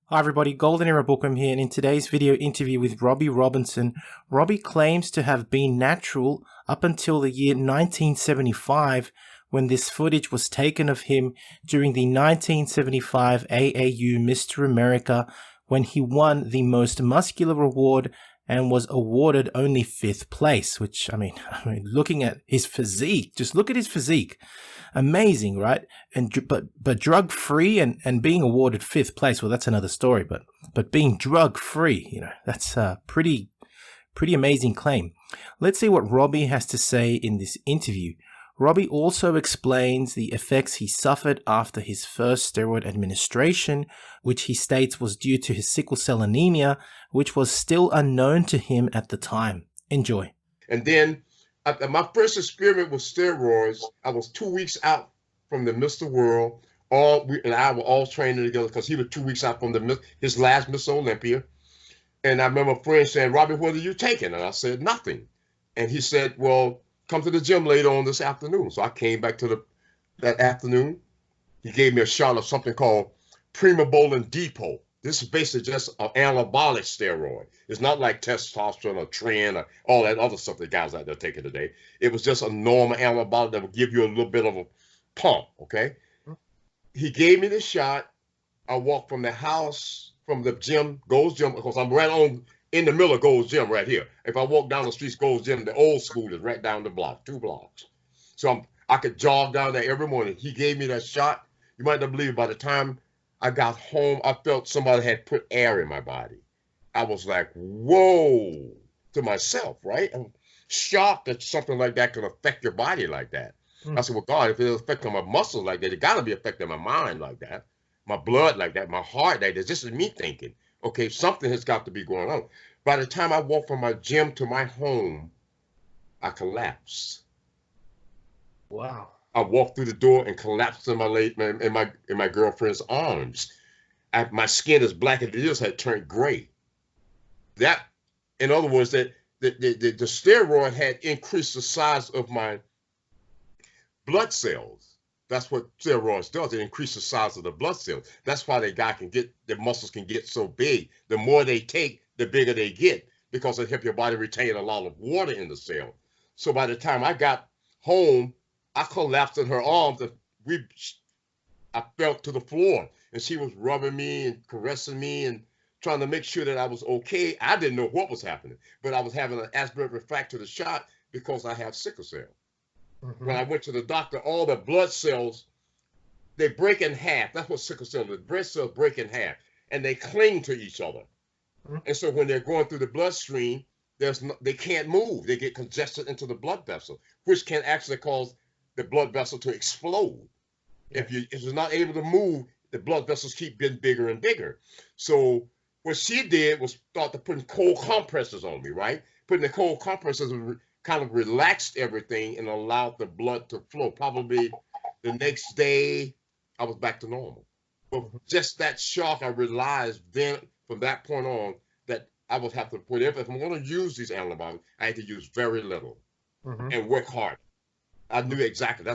Hi everybody, Golden Era Bookworm here, and in today's video interview with Robby Robinson, Robbie claims to have been natural up until the year 1975 when this footage was taken of him during the 1975 AAU Mr. America when he won the most muscular award and was awarded only 5th place, which, I mean, looking at his physique, just look at his physique. Amazing, right? But drug free and being awarded 5th place, well, that's another story. But being drug free, that's a pretty amazing claim. Let's see what Robbie has to say in this interview. Robbie also explains the effects he suffered after his first steroid administration, which he states was due to his sickle cell anemia, which was still unknown to him at the time. Enjoy. And then my first experiment with steroids, I was 2 weeks out from the Mr. World. And I were all training together because he was 2 weeks out from his last Mr. Olympia. And I remember a friend saying, "Robbie, what are you taking?" And I said, "Nothing." And he said, "Well, come to the gym later on this afternoon." So I came back to that afternoon. He gave me a shot of something called Primobolan Depot. This is basically just an anabolic steroid. It's not like testosterone or tren or all that other stuff that guys out there taking today. It was just a normal anabolic that would give you a little bit of a pump, okay? He gave me the shot. I walked from the house, from the gym, Gold's Gym, because I'm right on in the middle of Gold's Gym right here. If I walk down the street, Gold's Gym, the old school is right down the block, 2 blocks. So I could jog down there every morning. He gave me that shot. You might not believe it, by the time I got home, I felt somebody had put air in my body. I was like, whoa, to myself, right? I'm shocked that something like that could affect your body like that. I said, well, God, if it's affecting my muscles like that, it got to be affecting my mind like that, my blood like that, my heart like that. This is me thinking, okay, something has got to be going on. By the time I walked from my gym to my home, I collapsed. Wow. I walked through the door and collapsed in my girlfriend's arms. My skin, as black as it is, had turned gray. That, in other words, that the steroid had increased the size of my blood cells. That's what steroids does. It increases the size of the blood cells. That's why the muscles can get so big. The more they take, the bigger they get, because it helps your body retain a lot of water in the cell. So by the time I got home, I collapsed in her arms and I fell to the floor, and she was rubbing me and caressing me and trying to make sure that I was okay. I didn't know what was happening, but I was having an aspirin refractory to the shot because I have sickle cell. When I went to the doctor, all the blood cells, they break in half. That's what sickle cell is. Blood cells break in half, and they cling to each other. And so when they're going through the bloodstream, they can't move. They get congested into the blood vessel, which can actually cause the blood vessel to explode. If it's not able to move, the blood vessels keep getting bigger and bigger. So what she did was start to put cold compresses on me, right? Putting the cold compresses kind of relaxed everything and allowed the blood to flow. Probably the next day, I was back to normal. But just that shock, I realized then from that point on that I would have to put if I'm going to use these antibiotics, I had to use very little and work hard. I knew exactly.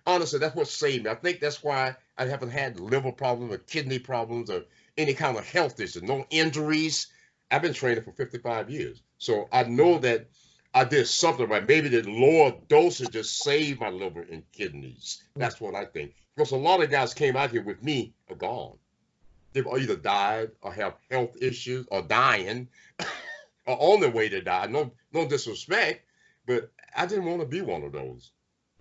Honestly, that's what saved me. I think that's why I haven't had liver problems or kidney problems or any kind of health issue. No injuries. I've been training for 55 years. So I know that I did something right. Maybe the lower dosage just saved my liver and kidneys. That's what I think. Because a lot of guys came out here with me are gone. They've either died or have health issues or dying or on their way to die. No disrespect, but I didn't want to be one of those.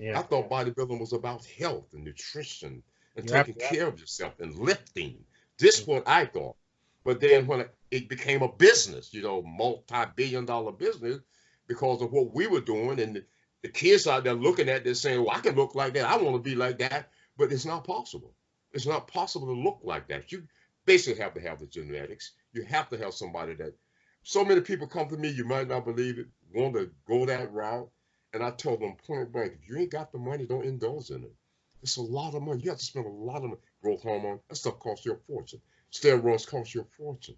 I thought bodybuilding was about health and nutrition and taking care of yourself and lifting. This is what I thought. But then when it became a business, multi-billion-dollar business, because of what we were doing, and the kids out there looking at this saying, well, I can look like that. I want to be like that. But it's not possible. It's not possible to look like that. You basically have to have the genetics. You have to have somebody that, so many people come to me, you might not believe it, want to go that route. And I told them point blank, if you ain't got the money, don't indulge in it. It's a lot of money. You have to spend a lot of money. Growth hormone, that stuff costs you a fortune. Steroids cost you a fortune.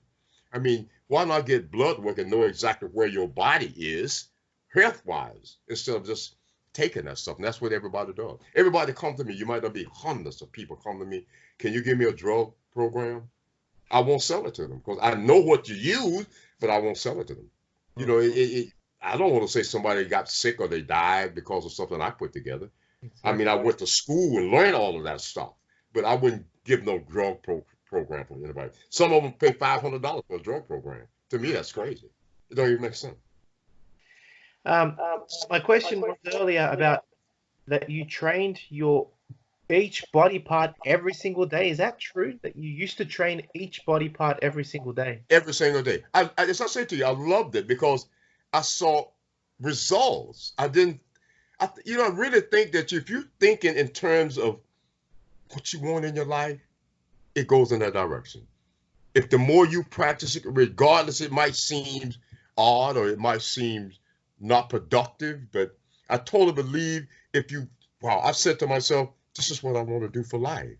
I mean, why not get blood work and know exactly where your body is health-wise instead of just taking that stuff? And that's what everybody does. Everybody come to me. You might not be hundreds of people come to me. Can you give me a drug program? I won't sell it to them because I know what you use, but I won't sell it to them. You know, I don't want to say somebody got sick or they died because of something I put together. Exactly. I mean, I went to school and learned all of that stuff, but I wouldn't give no drug program for anybody. Some of them pay $500 for a drug program. To me, that's crazy. It don't even make sense. My question was earlier about that you trained each body part every single day. Is that true? That you used to train each body part every single day? Every single day. As I said to you, I loved it because I saw results. I really think that if you're thinking in terms of what you want in your life, it goes in that direction. If the more you practice it, regardless, it might seem odd or it might seem not productive, but I totally believe I said to myself, this is what I want to do for life.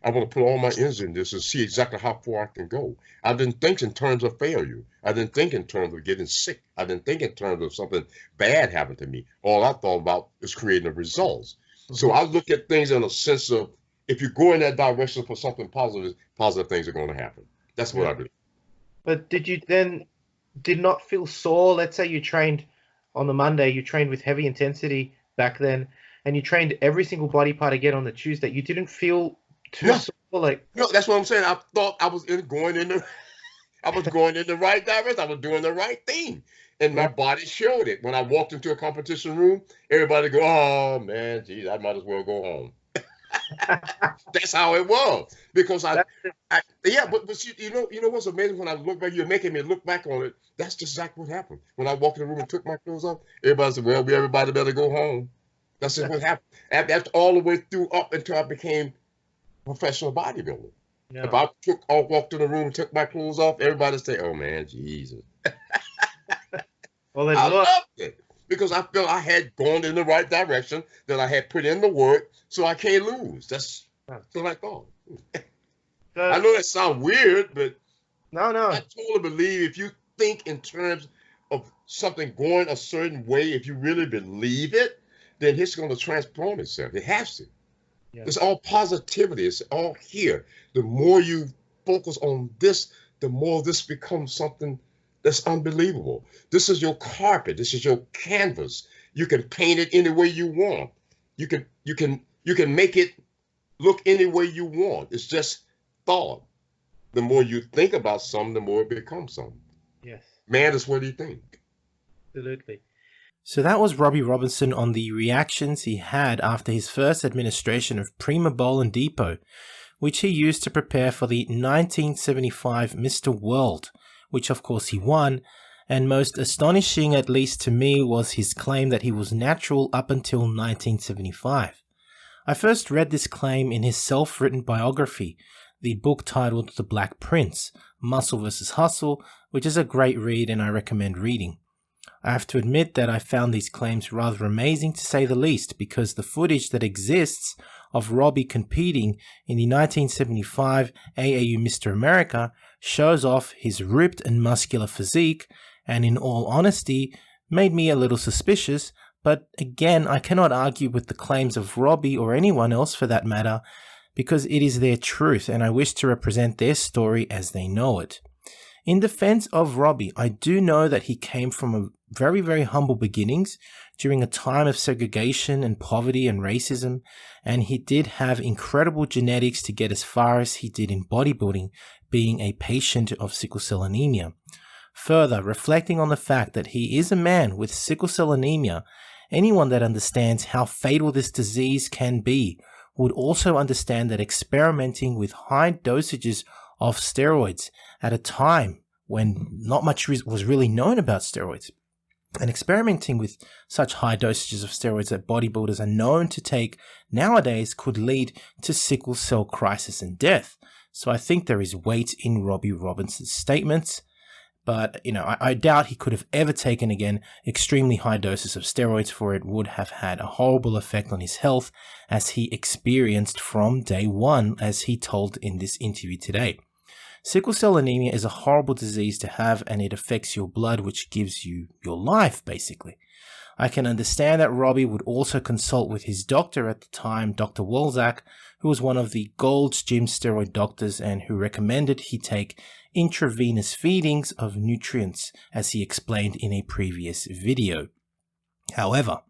I want to put all my energy in this and see exactly how far I can go. I didn't think in terms of failure. I didn't think in terms of getting sick. I didn't think in terms of something bad happened to me. All I thought about is creating the results. Mm-hmm. So I look at things in a sense of, if you go in that direction for something positive things are going to happen. That's what I believe. But did you then not feel sore? Let's say you trained on the Monday, you trained with heavy intensity back then, and you trained every single body part again on the Tuesday. You didn't feel too sore? No, that's what I'm saying. I thought I was going in the right direction. I was doing the right thing. And my body showed it. When I walked into a competition room, everybody go, oh man, geez, I might as well go home. That's how it was. Because but you know what's amazing? When I look back, you're making me look back on it. That's just exactly what happened. When I walked in the room and took my clothes off, everybody said, well, everybody better go home. That's just what happened. That's all the way through up until I became professional bodybuilder. Yeah. If I walked in the room and took my clothes off, everybody say, oh man, Jesus. Well, I loved it because I felt I had gone in the right direction, that I had put in the work, so I can't lose. That's what I thought. I know that sounds weird, but no. I totally believe if you think in terms of something going a certain way, if you really believe it, then it's going to transform itself. It has to. Yeah. It's all positivity. It's all here. The more you focus on this, the more this becomes something that's unbelievable. This is your carpet. This is your canvas. You can paint it any way you want. You can make it look any way you want. It's just thought. The more you think about something, the more it becomes something. Yes. Man is what he thinks. Absolutely. So that was Robby Robinson on the reactions he had after his first administration of Primobolan Depot, which he used to prepare for the 1975 Mr. World, which of course he won, and most astonishing, at least to me, was his claim that he was natural up until 1975. I first read this claim in his self-written biography, the book titled The Black Prince, Muscle vs. Hustle, which is a great read and I recommend reading. I have to admit that I found these claims rather amazing to say the least, because the footage that exists of Robbie competing in the 1975 AAU Mr. America shows off his ripped and muscular physique, and in all honesty, made me a little suspicious, but again, I cannot argue with the claims of Robbie or anyone else for that matter, because it is their truth and I wish to represent their story as they know it. In defense of Robbie, I do know that he came from a very, very humble beginnings during a time of segregation and poverty and racism, and he did have incredible genetics to get as far as he did in bodybuilding, being a patient of sickle cell anemia. Further, reflecting on the fact that he is a man with sickle cell anemia, anyone that understands how fatal this disease can be would also understand that experimenting with high dosages of steroids at a time when not much was really known about steroids, and experimenting with such high dosages of steroids that bodybuilders are known to take nowadays could lead to sickle cell crisis and death. So I think there is weight in Robby Robinson's statements, but I doubt he could have ever taken again extremely high doses of steroids, for it would have had a horrible effect on his health, as he experienced from day one, as he told in this interview today. Sickle cell anemia is a horrible disease to have, and it affects your blood, which gives you your life, basically. I can understand that Robbie would also consult with his doctor at the time, Dr. Wolzak, who was one of the Gold's Gym steroid doctors and who recommended he take intravenous feedings of nutrients, as he explained in a previous video. However,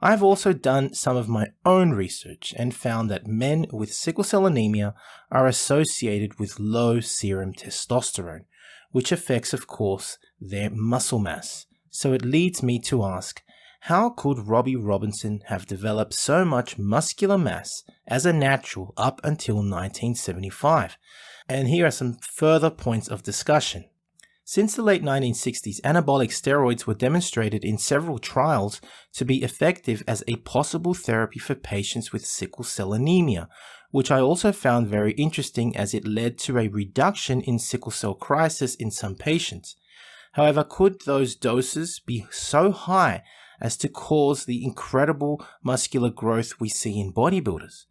I've also done some of my own research and found that men with sickle cell anemia are associated with low serum testosterone, which affects, of course, their muscle mass. So it leads me to ask, how could Robby Robinson have developed so much muscular mass as a natural up until 1975? And here are some further points of discussion. Since the late 1960s, anabolic steroids were demonstrated in several trials to be effective as a possible therapy for patients with sickle cell anemia, which I also found very interesting as it led to a reduction in sickle cell crisis in some patients. However, could those doses be so high as to cause the incredible muscular growth we see in bodybuilders?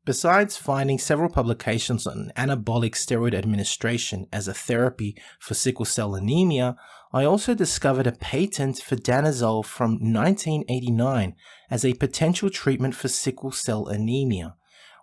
Besides finding several publications on anabolic steroid administration as a therapy for sickle cell anemia, I also discovered a patent for danazol from 1989 as a potential treatment for sickle cell anemia,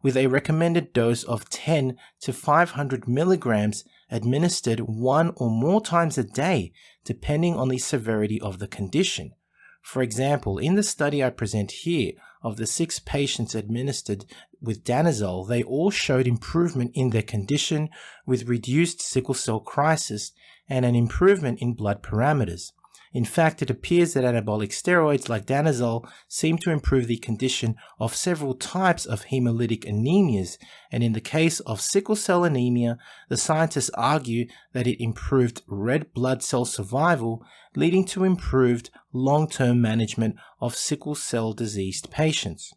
with a recommended dose of 10 to 500 milligrams administered 1 or more times a day, depending on the severity of the condition. For example, in the study I present here, of the 6 patients administered with danazol, they all showed improvement in their condition with reduced sickle cell crisis and an improvement in blood parameters. In fact, it appears that anabolic steroids like danazol seem to improve the condition of several types of hemolytic anemias, and in the case of sickle cell anemia, the scientists argue that it improved red blood cell survival, leading to improved long-term management of sickle cell diseased patients.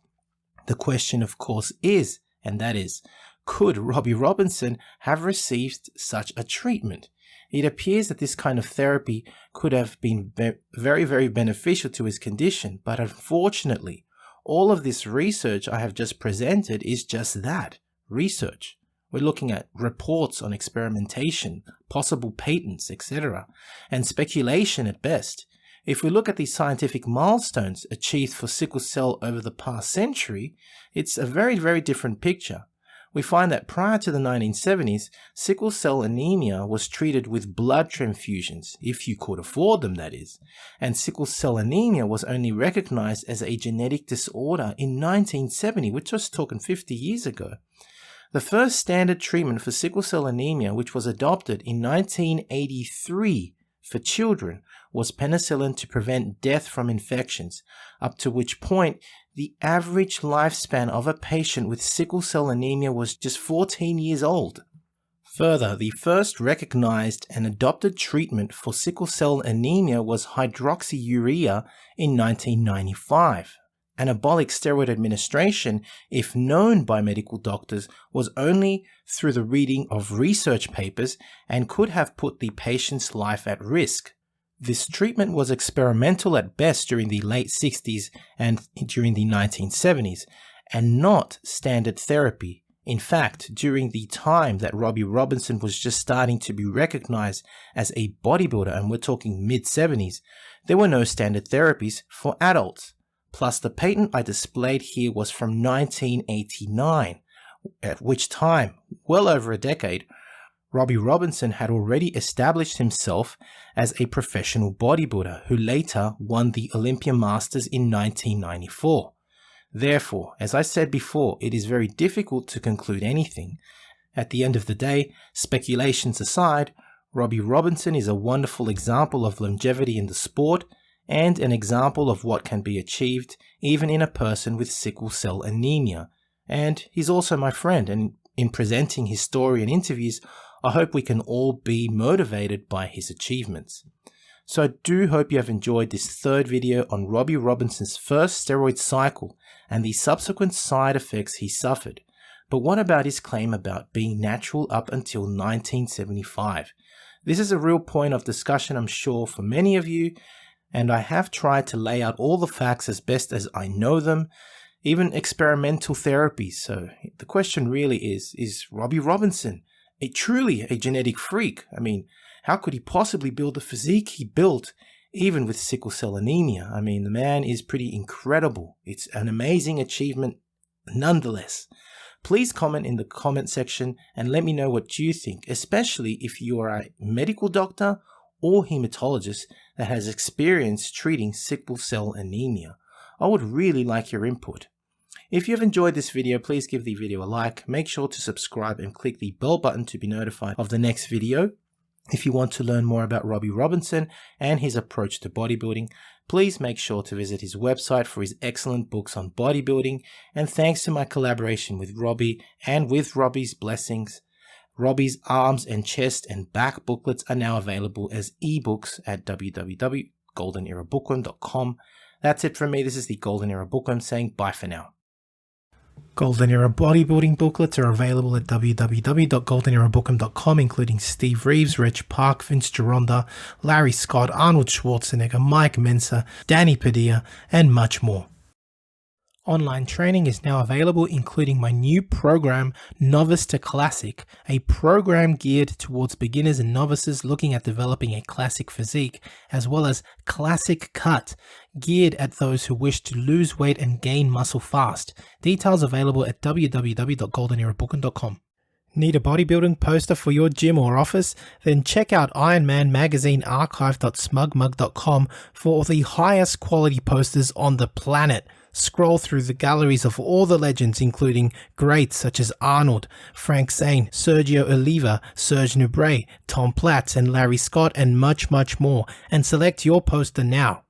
The question, of course, is, and that is, could Robby Robinson have received such a treatment? It appears that this kind of therapy could have been very, very beneficial to his condition, but unfortunately, all of this research I have just presented is just that, research. We're looking at reports on experimentation, possible patents, etc., and speculation at best. If we look at the scientific milestones achieved for sickle cell over the past century, it's a very, very different picture. We find that prior to the 1970s, sickle cell anemia was treated with blood transfusions, if you could afford them, that is, and sickle cell anemia was only recognized as a genetic disorder in 1970, we're just talking 50 years ago. The first standard treatment for sickle cell anemia, which was adopted in 1983 for children, was penicillin to prevent death from infections, up to which point the average lifespan of a patient with sickle cell anemia was just 14 years old. Further, the first recognized and adopted treatment for sickle cell anemia was hydroxyurea in 1995. Anabolic steroid administration, if known by medical doctors, was only through the reading of research papers and could have put the patient's life at risk. This treatment was experimental at best during the late 60s and during the 1970s, and not standard therapy. In fact, during the time that Robby Robinson was just starting to be recognized as a bodybuilder, and we're talking mid-70s, there were no standard therapies for adults. Plus, the patent I displayed here was from 1989, at which time, well over a decade, Robby Robinson had already established himself as a professional bodybuilder who later won the Olympia Masters in 1994. Therefore, as I said before, it is very difficult to conclude anything. At the end of the day, speculations aside, Robby Robinson is a wonderful example of longevity in the sport and an example of what can be achieved even in a person with sickle cell anemia. And he's also my friend, and in presenting his story and interviews, I hope we can all be motivated by his achievements. So I do hope you have enjoyed this third video on Robby Robinson's first steroid cycle and the subsequent side effects he suffered. But what about his claim about being natural up until 1975? This is a real point of discussion, I'm sure, for many of you, and I have tried to lay out all the facts as best as I know them, even experimental therapies. So the question really is Robby Robinson truly a genetic freak? I mean, how could he possibly build the physique he built even with sickle cell anemia. I mean, the man is pretty incredible. It's an amazing achievement nonetheless. Please comment in the comment section and let me know what you think, especially if you are a medical doctor or hematologist that has experience treating sickle cell anemia. I would really like your input. If you have enjoyed this video, please give the video a like, make sure to subscribe and click the bell button to be notified of the next video. If you want to learn more about Robby Robinson and his approach to bodybuilding, please make sure to visit his website for his excellent books on bodybuilding. And thanks to my collaboration with Robbie and with Robbie's blessings, Robbie's arms and chest and back booklets are now available as ebooks at www.goldenerabookworm.com. That's it from me. This is the Golden Era Bookworm saying bye for now. Golden Era bodybuilding booklets are available at www.goldenerabookworm.com, including Steve Reeves, Reg Park, Vince Gironda, Larry Scott, Arnold Schwarzenegger, Mike Mensa, Danny Padilla, and much more. Online training is now available, including my new program, Novice to Classic, a program geared towards beginners and novices looking at developing a classic physique, as well as Classic Cut, geared at those who wish to lose weight and gain muscle fast. Details available at www.goldenerabookworm.com. Need a bodybuilding poster for your gym or office? Then check out Iron Man Magazine archive.smugmug.com for the highest quality posters on the planet. Scroll through the galleries of all the legends, including greats such as Arnold, Frank Zane, Sergio Oliva, Serge Nubret, Tom Platz, and Larry Scott, and much, much more, and select your poster now.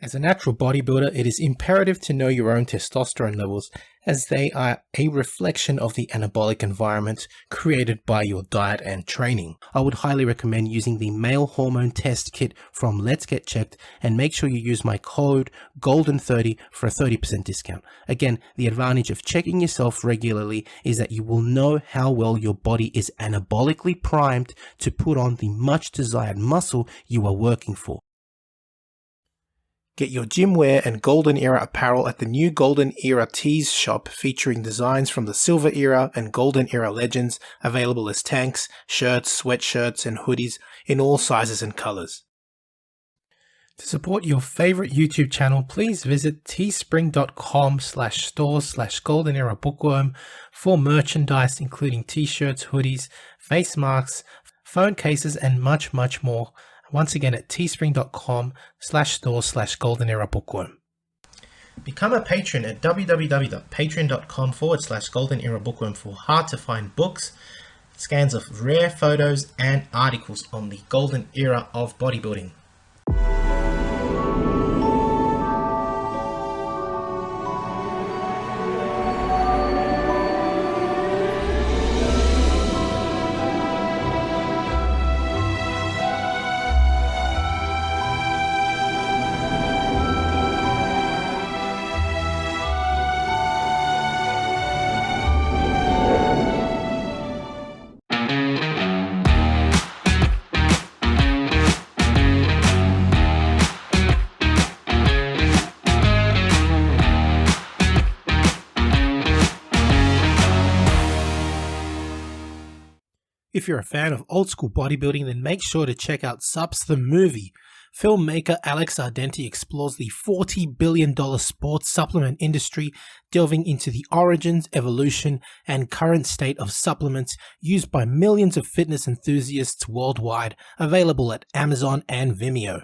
As a natural bodybuilder, it is imperative to know your own testosterone levels, as they are a reflection of the anabolic environment created by your diet and training. I would highly recommend using the male hormone test kit from Let's Get Checked, and make sure you use my code GOLDEN30 for a 30% discount. Again, the advantage of checking yourself regularly is that you will know how well your body is anabolically primed to put on the much desired muscle you are working for. Get your gym wear and Golden Era apparel at the new Golden Era Tees shop, featuring designs from the Silver Era and Golden Era legends, available as tanks, shirts, sweatshirts, and hoodies in all sizes and colors. To support your favorite YouTube channel, please visit teespring.com/stores/Golden Era Bookworm for merchandise including t-shirts, hoodies, face masks, phone cases, and much, much more. Once again at teespring.com/stores/Golden Era Bookworm. Become a patron at www.patreon.com/Golden Era Bookworm for hard to find books, scans of rare photos, and articles on the Golden Era of bodybuilding. If you're a fan of old school bodybuilding, then make sure to check out Subs the Movie. Filmmaker Alex Ardenti explores the $40 billion sports supplement industry, delving into the origins, evolution, and current state of supplements used by millions of fitness enthusiasts worldwide, available at Amazon and Vimeo.